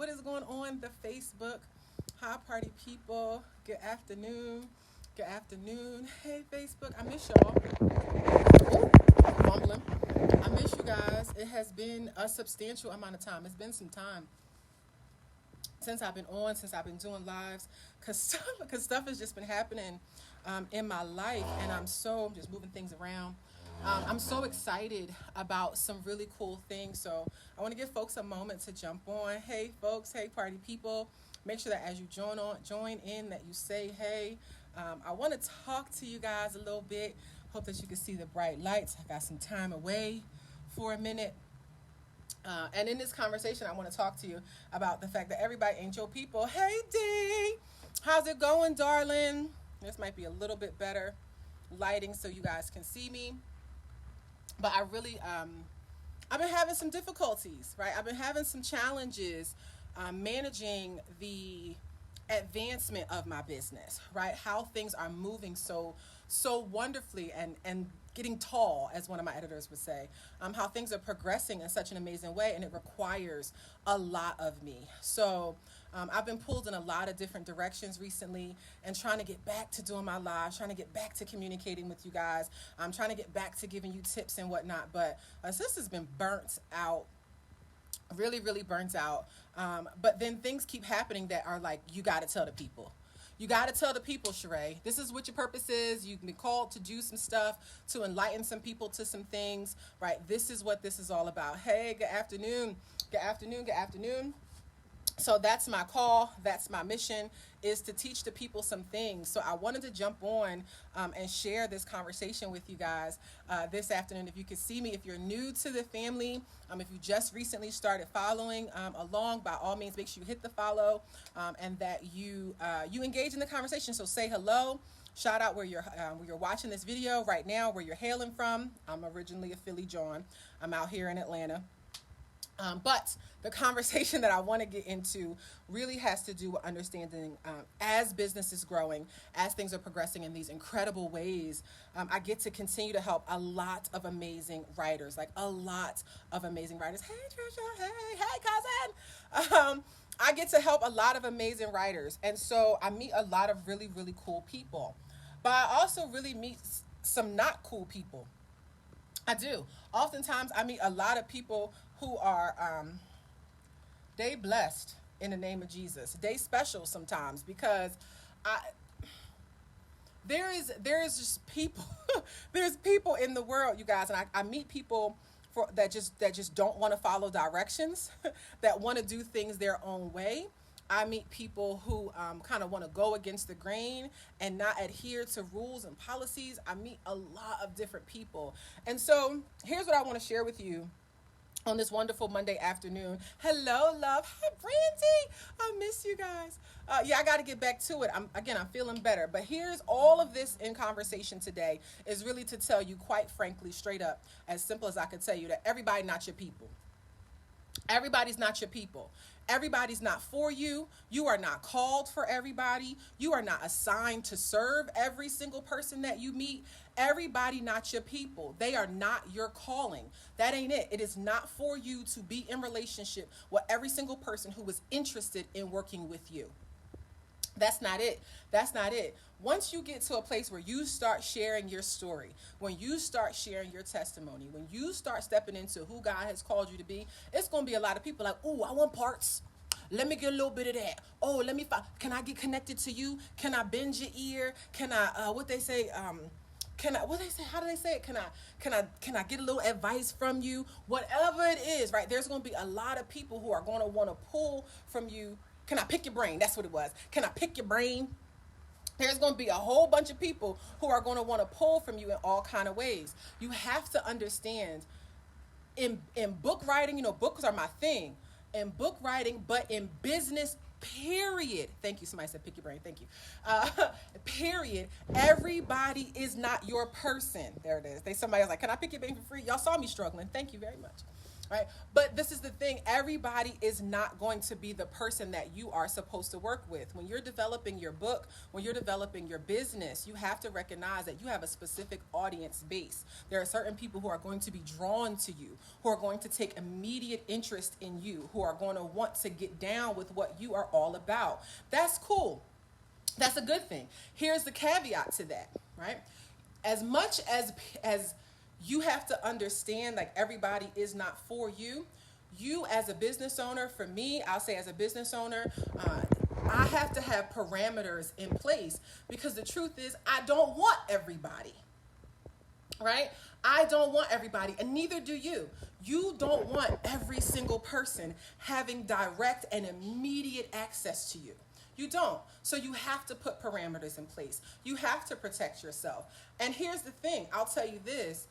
What is going on the Facebook? Hi, party people. Good afternoon. Good afternoon. Hey, Facebook. I miss y'all. Ooh, fumbling. I miss you guys. It has been a substantial amount of time. It's been some time since I've been on, since I've been doing lives, cause stuff has just been happening in my life, and I'm just moving things around. I'm so excited about some really cool things. So I want to give folks a moment to jump on. Hey, folks. Hey, party people. Make sure that as you join in, that you say hey. I want to talk to you guys a little bit. Hope that you can see the bright lights. I got some time away for a minute. And in this conversation, I want to talk to you about the fact that everybody ain't your people. Hey, D. How's it going, darling? This might be a little bit better lighting so you guys can see me. But I really, I've been having some difficulties, right? I've been having some challenges managing the advancement of my business, right? How things are moving so wonderfully and getting tall, as one of my editors would say. How things are progressing in such an amazing way, and it requires a lot of me. So I've been pulled in a lot of different directions recently, and trying to get back to doing my lives, trying to get back to communicating with you guys. I'm trying to get back to giving you tips and whatnot. But sis has been burnt out, really burnt out. But then things keep happening that are like, you got to tell the people. You got to tell the people, Sheree, this is what your purpose is. You've been called to do some stuff, to enlighten some people to some things, right? This is what this is all about. Hey, good afternoon. Good afternoon. Good afternoon. So that's my call. That's my mission, is to teach the people some things. So I wanted to jump on and share this conversation with you guys this afternoon. If you could see me, if you're new to the family, if you just recently started following along, by all means, make sure you hit the follow and that you engage in the conversation. So say hello. Shout out where you're watching this video right now, where you're hailing from. I'm originally a Philly John. I'm out here in Atlanta. But the conversation that I want to get into really has to do with understanding as business is growing, as things are progressing in these incredible ways. I get to continue to help a lot of amazing writers, like a lot of amazing writers. Hey, Trisha. Hey, cousin. I get to help a lot of amazing writers. And so I meet a lot of really cool people. But I also really meet some not cool people. I do. Oftentimes I meet a lot of people who are they blessed in the name of Jesus. They special sometimes, because there is just people there's people in the world, you guys, and I meet people that just don't want to follow directions, that want to do things their own way. I meet people who kind of want to go against the grain and not adhere to rules and policies. I meet a lot of different people. And so here's what I want to share with you on this wonderful Monday afternoon. Hello, love. Hi, Brandy. I miss you guys. Yeah, I got to get back to it. I'm feeling better. But here's all of this in conversation today is really to tell you, quite frankly, straight up, as simple as I could tell you, that everybody not your people. Everybody's not your people. Everybody's not for you. You are not called for everybody. You are not assigned to serve every single person that you meet. Everybody not your people. They are not your calling. That ain't it. It is not for you to be in relationship with every single person who is interested in working with you. That's not it. That's not it. Once you get to a place where you start sharing your story, when you start sharing your testimony, when you start stepping into who God has called you to be, it's going to be a lot of people like, oh, I want parts. Let me get a little bit of that. Oh, can I get connected to you? Can I bend your ear? Can I, how do they say it? Can I get a little advice from you? Whatever it is, right? There's going to be a lot of people who are going to want to pull from you. Can I pick your brain? That's what it was. Can I pick your brain? There's going to be a whole bunch of people who are going to want to pull from you in all kind of ways. You have to understand, in book writing, books are my thing. In book writing, but in business, period. Thank you. Somebody said pick your brain. Thank you. Period. Everybody is not your person. There it is. Somebody was like, can I pick your brain for free? Y'all saw me struggling. Thank you very much. right? But this is the thing, everybody is not going to be the person that you are supposed to work with. When you're developing your book, when you're developing your business, you have to recognize that you have a specific audience base. There are certain people who are going to be drawn to you, who are going to take immediate interest in you, who are going to want to get down with what you are all about. That's cool. That's a good thing. Here's the caveat to that, right? As much as you have to understand, like, everybody is not for you. You as a business owner, for me, I'll say as a business owner, I have to have parameters in place, because the truth is I don't want everybody, right? I don't want everybody, and neither do you. You don't want every single person having direct and immediate access to you. You don't. So you have to put parameters in place. You have to protect yourself. And here's the thing, I'll tell you this,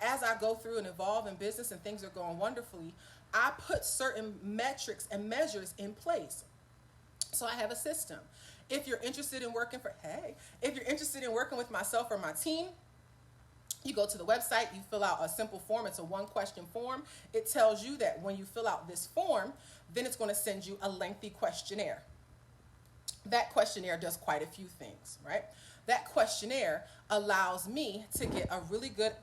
as I go through and evolve in business and things are going wonderfully, I put certain metrics and measures in place. So I have a system. If you're interested in working if you're interested in working with myself or my team, you go to the website, you fill out a simple form. It's a 1-question form. It tells you that when you fill out this form, then it's going to send you a lengthy questionnaire. That questionnaire does quite a few things, right? That questionnaire allows me to get a really good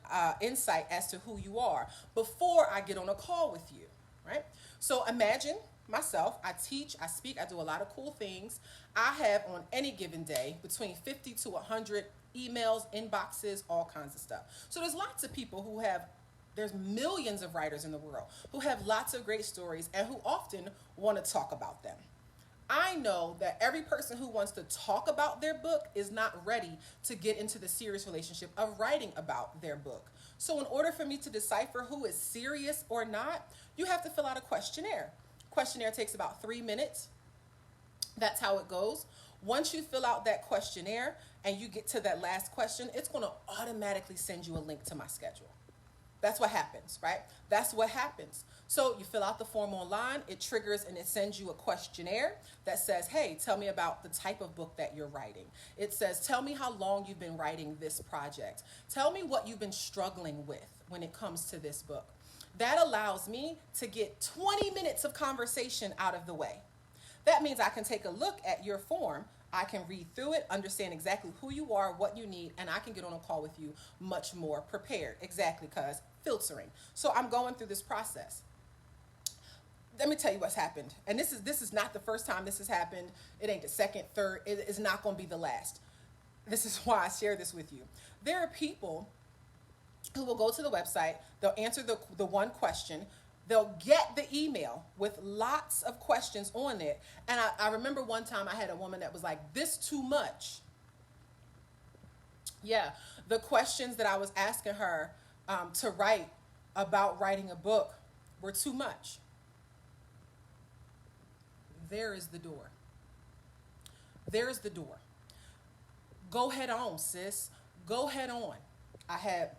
insight as to who you are before I get on a call with you, right? So imagine myself, I teach, I speak, I do a lot of cool things. I have on any given day between 50 to 100 emails, inboxes, all kinds of stuff. So there's lots of people there's millions of writers in the world who have lots of great stories and who often want to talk about them. I know that every person who wants to talk about their book is not ready to get into the serious relationship of writing about their book. So in order for me to decipher who is serious or not, you have to fill out a questionnaire. Questionnaire takes about 3 minutes. That's how it goes. Once you fill out that questionnaire and you get to that last question, it's going to automatically send you a link to my schedule. That's what happens, right? That's what happens. So you fill out the form online, it triggers and it sends you a questionnaire that says, hey, tell me about the type of book that you're writing. It says, tell me how long you've been writing this project. Tell me what you've been struggling with when it comes to this book. That allows me to get 20 minutes of conversation out of the way. That means I can take a look at your form, I can read through it, understand exactly who you are, what you need, and I can get on a call with you much more prepared. Exactly, because filtering. So I'm going through this process. Let me tell you what's happened. And this is not the first time this has happened. It ain't the second, third. It is not going to be the last. This is why I share this with you. There are people who will go to the website, they'll answer the one question, they'll get the email with lots of questions on it. And I remember one time I had a woman that was like, this too much. Yeah, the questions that I was asking her to write about writing a book were too much. There is the door. There's the door. Go head on, sis. Go head on. I had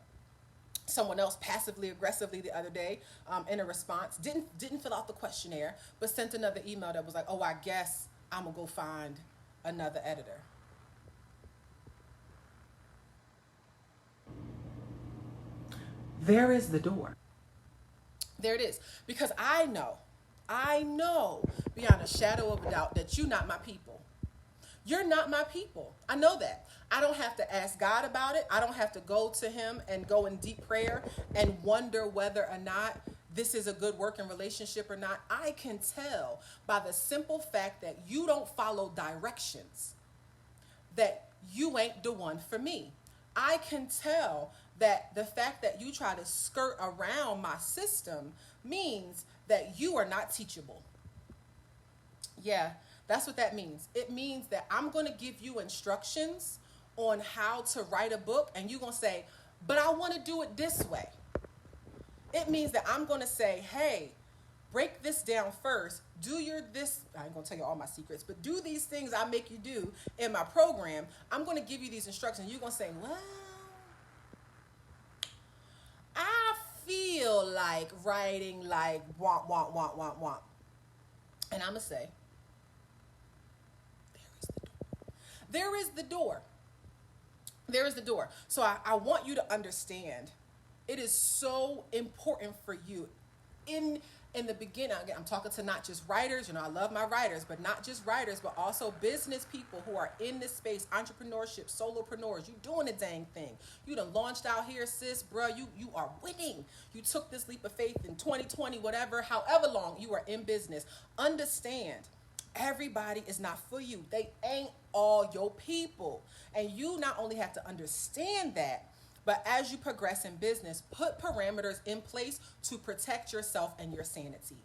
someone else passively aggressively the other day in a response, didn't fill out the questionnaire, but sent another email that was like, oh, I guess I'm gonna go find another editor. There is the door. There it is. Because I know beyond a shadow of a doubt that you're not my people. You're not my people. I know that. I don't have to ask God about it. I don't have to go to him and go in deep prayer and wonder whether or not this is a good working relationship or not. I can tell by the simple fact that you don't follow directions that you ain't the one for me. I can tell that the fact that you try to skirt around my system means that you are not teachable. Yeah, that's what that means. It means that I'm going to give you instructions on how to write a book, and you're going to say, but I want to do it this way. It means that I'm going to say, hey, break this down first. I ain't going to tell you all my secrets, but do these things I make you do in my program. I'm going to give you these instructions. You're going to say, well, I feel like writing like want. And I'm going to say, there is the door. There is the door. So I want you to understand, it is so important for you. in the beginning, again, I'm talking to not just writers, I love my writers, but not just writers, but also business people who are in this space, entrepreneurship, solopreneurs. You doing a dang thing. You done launched out here, sis, bruh. You are winning. You took this leap of faith in 2020, whatever, however long you are in business. Understand, everybody is not for you. They ain't all your people. And you not only have to understand that, but as you progress in business, put parameters in place to protect yourself and your sanity.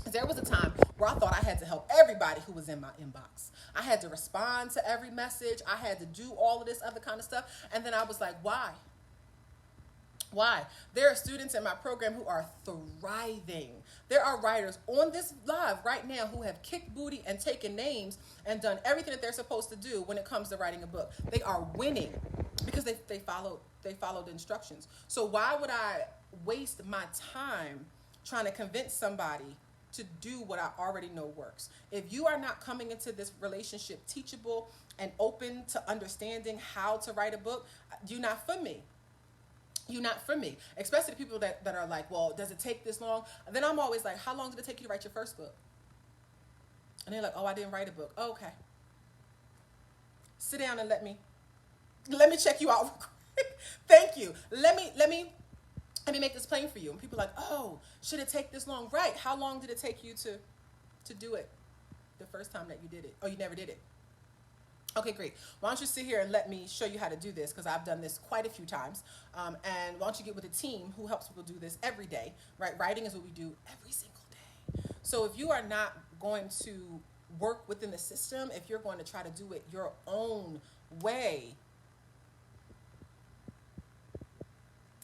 There was a time where I thought I had to help everybody who was in my inbox. I had to respond to every message. I had to do all of this other kind of stuff. And then I was like, why? Why? There are students in my program who are thriving. There are writers on this live right now who have kicked booty and taken names and done everything that they're supposed to do when it comes to writing a book. They are winning because they followed instructions. So why would I waste my time trying to convince somebody to do what I already know works? If you are not coming into this relationship teachable and open to understanding how to write a book, you're not for me. You're not for me. Especially the people that are like, well, does it take this long? And then I'm always like, how long did it take you to write your first book? And they're like, oh, I didn't write a book. Oh, okay. Sit down and let me check you out real quick. Thank you. Let me make this plain for you. And people are like, oh, should it take this long? Right. How long did it take you to do it the first time that you did it? Oh, you never did it. Okay, great. Why don't you sit here and let me show you how to do this, because I've done this quite a few times. And why don't you get with a team who helps people do this every day, right? Writing is what we do every single day. So if you are not going to work within the system, if you're going to try to do it your own way,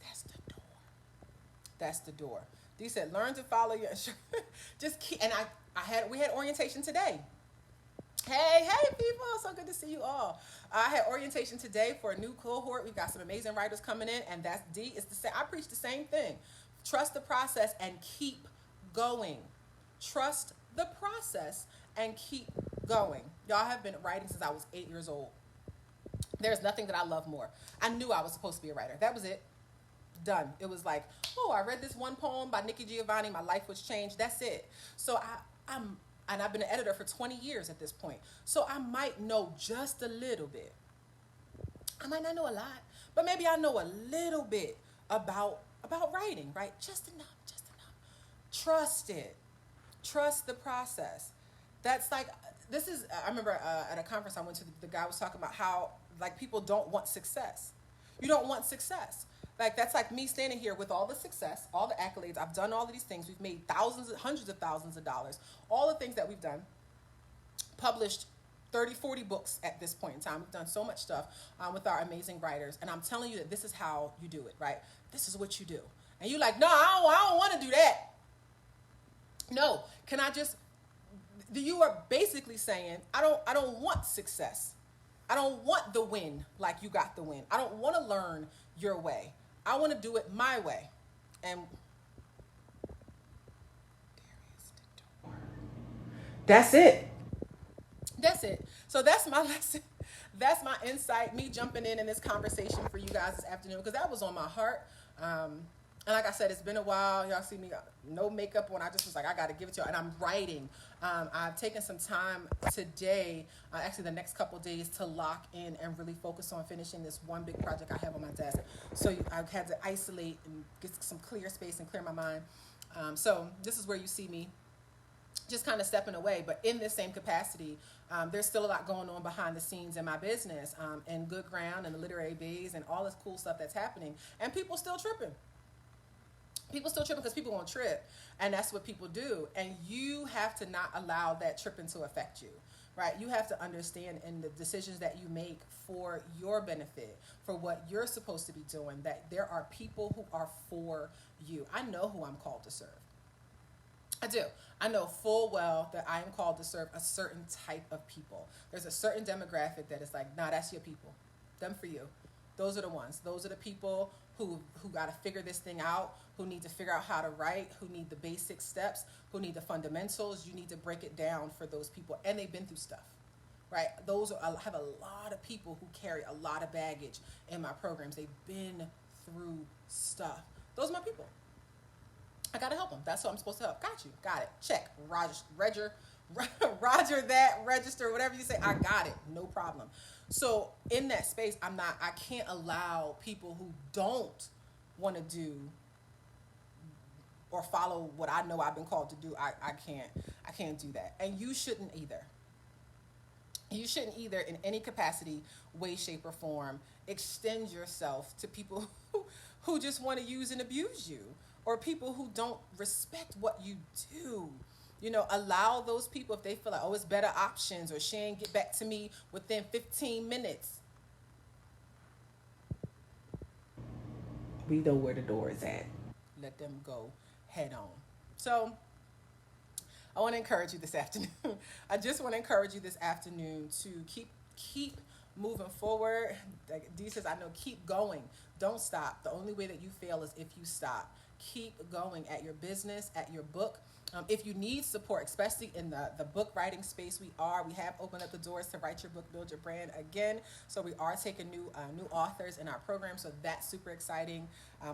that's the door. That's the door. Dee said, learn to follow your just keep, and we had orientation today. Hey people, so good to see you all. I had orientation today for a new cohort. We've got some amazing writers coming in, and that's D. It's the same. I preach the same thing. Trust the process and keep going. Trust the process and keep going. Y'all have been writing since I was 8 years old. There's nothing that I love more. I knew I was supposed to be a writer. That was it. Done. It was like, oh, I read this one poem by Nikki Giovanni. My life was changed. That's it. So and I've been an editor for 20 years at this point. So I might know just a little bit. I might not know a lot, but maybe I know a little bit about writing, right? Just enough. Trust it. Trust the process. That's like, I remember at a conference I went to, the guy was talking about how like people don't want success. You don't want success. Like, that's like me standing here with all the success, all the accolades. I've done all of these things. We've made hundreds of thousands of dollars. All the things that we've done. Published 30, 40 books at this point in time. We've done so much stuff with our amazing writers. And I'm telling you that this is how you do it, right? This is what you do. And you're like, no, I don't want to do that. No, you are basically saying, I don't want success. I don't want the win like you got the win. I don't want to learn your way. I want to do it my way. And there is the door. That's it. That's it. So that's my lesson. That's my insight, me jumping in this conversation for you guys this afternoon, because that was on my heart. And like I said, it's been a while. Y'all see me, no makeup on. I just was like, I got to give it to y'all. And I'm writing. I've taken some time today, actually the next couple of days, to lock in and really focus on finishing this one big project I have on my desk. So I've had to isolate and get some clear space and clear my mind. So this is where you see me just kind of stepping away. But in this same capacity, there's still a lot going on behind the scenes in my business, and Good Ground and the Literary Bees and all this cool stuff that's happening. And people still tripping. People still tripping because people won't trip, and that's what people do. And you have to not allow that tripping to affect you, right? You have to understand in the decisions that you make for your benefit, for what you're supposed to be doing, that there are people who are for you. I know who I'm called to serve. I do. I know full well that I am called to serve a certain type of people. There's a certain demographic that is like, nah, that's your people. Them for you. Those are the ones. Those are the people who got to figure this thing out, who need to figure out how to write, who need the basic steps, who need the fundamentals. You need to break it down for those people. And they've been through stuff, right? I have a lot of people who carry a lot of baggage in my programs. They've been through stuff. Those are my people. I gotta help them. That's what I'm supposed to help. Got you. Got it. Check. Roger, Roger that, register, whatever you say. I got it. No problem. So in that space, I can't allow people who don't want to do or follow what I know I've been called to do. I can't do that. And you shouldn't either. You shouldn't either, in any capacity, way, shape, or form, extend yourself to people who just want to use and abuse you, or people who don't respect what you do. You know, allow those people, if they feel like, oh, it's better options, or she ain't get back to me within 15 minutes. We know where the door is at. Let them go head on. So I want to encourage you this afternoon. I just want to encourage you this afternoon to keep moving forward. Like Dee says, I know, keep going. Don't stop. The only way that you fail is if you stop. Keep going at your business, at your book. If you need support, especially in the book writing space, we have opened up the doors to Write Your Book, Build Your Brand again. So we are taking new authors in our program. So that's super exciting.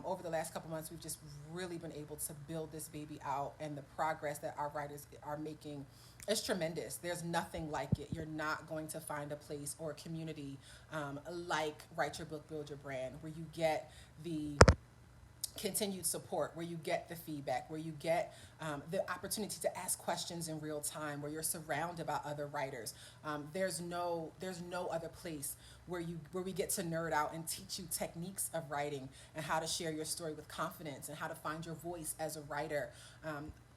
Over the last couple months, we've just really been able to build this baby out, and the progress that our writers are making is tremendous. There's nothing like it. You're not going to find a place or a community like Write Your Book, Build Your Brand, where you get the continued support, where you get the feedback, where you get the opportunity to ask questions in real time, where you're surrounded by other writers. There's no other place where we get to nerd out and teach you techniques of writing and how to share your story with confidence and how to find your voice as a writer.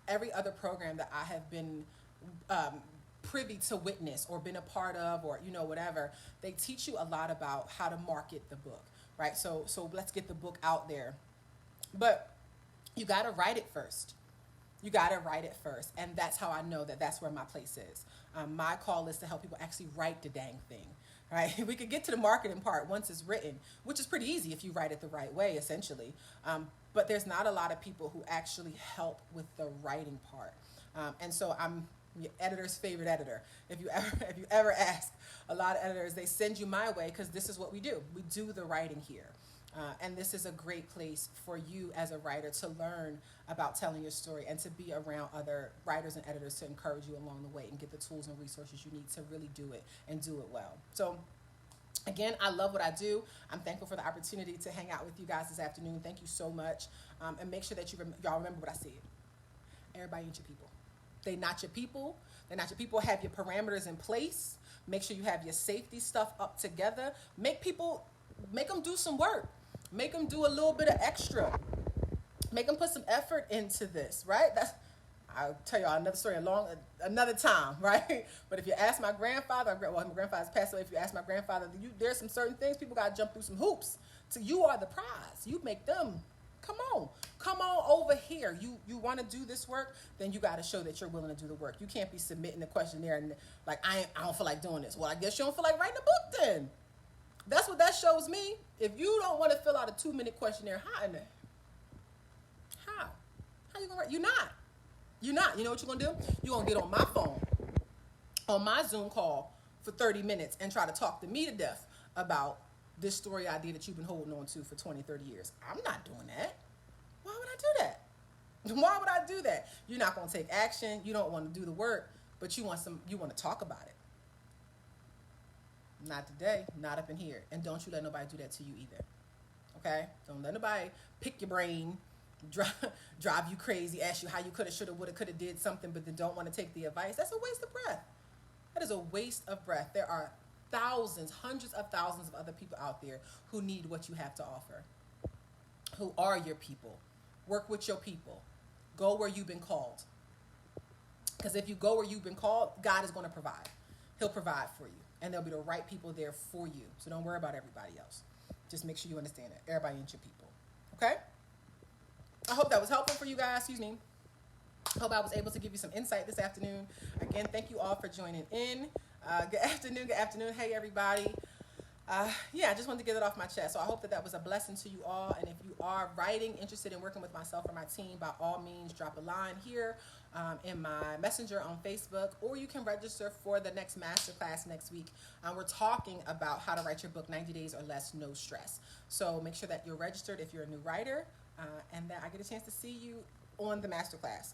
Every other program that I have been privy to witness or been a part of, or whatever, they teach you a lot about how to market the book, right? So let's get the book out there. But you got to write it first. You got to write it first. And that's how I know that that's where my place is. My call is to help people actually write the dang thing, right? We could get to the marketing part once it's written, which is pretty easy if you write it the right way, essentially. But there's not a lot of people who actually help with the writing part. And so I'm your editor's favorite editor. If you ever ask a lot of editors, they send you my way because this is what we do. We do the writing here. And this is a great place for you as a writer to learn about telling your story and to be around other writers and editors to encourage you along the way and get the tools and resources you need to really do it and do it well. So again, I love what I do. I'm thankful for the opportunity to hang out with you guys this afternoon. Thank you so much. And make sure that y'all remember what I said. Everybody ain't your people. They're not your people. They're not your people. Have your parameters in place. Make sure you have your safety stuff up together. Make them do some work. Make them do a little bit of extra. Make them put some effort into this, right? I'll tell y'all another story another time, right? But if you ask my grandfather, my grandfather's passed away. If you ask my grandfather, there's some certain things people got to jump through some hoops. So you are the prize. You make them. Come on over here. You want to do this work, then you got to show that you're willing to do the work. You can't be submitting the questionnaire and like, I don't feel like doing this. Well, I guess you don't feel like writing a book then. That's what that shows me. If you don't want to fill out a 2-minute questionnaire, how you gonna write? You're not. You know what you're gonna do? You're gonna get on my phone, on my Zoom call for 30 minutes and try to talk to me to death about this story idea that you've been holding on to for 20, 30 years. I'm not doing that. Why would I do that? Why would I do that? You're not gonna take action. You don't want to do the work, but you want to talk about it. Not today, not up in here. And don't you let nobody do that to you either. Okay? Don't let nobody pick your brain, drive you crazy, ask you how you coulda, shoulda, woulda, coulda did something, but then don't want to take the advice. That's a waste of breath. That is a waste of breath. There are thousands, hundreds of thousands of other people out there who need what you have to offer, who are your people. Work with your people. Go where you've been called. Because if you go where you've been called, God is going to provide. He'll provide for you. And there'll be the right people there for you. So don't worry about everybody else. Just make sure you understand that. Everybody ain't your people. Okay? I hope that was helpful for you guys. Excuse me. Hope I was able to give you some insight this afternoon. Again, thank you all for joining in. Good afternoon. Good afternoon. Hey, everybody. I just wanted to get it off my chest. So I hope that was a blessing to you all. And if you are writing, interested in working with myself or my team, by all means, drop a line here in my messenger on Facebook, or you can register for the next masterclass next week. We're talking about how to write your book 90 days or less, no stress. So make sure that you're registered if you're a new writer, and that I get a chance to see you on the masterclass,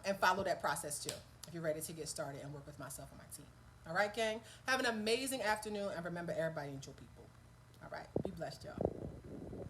and follow that process too if you're ready to get started and work with myself and my team. All right, gang? Have an amazing afternoon, and remember, everybody ain't your people. All right? Be blessed, y'all.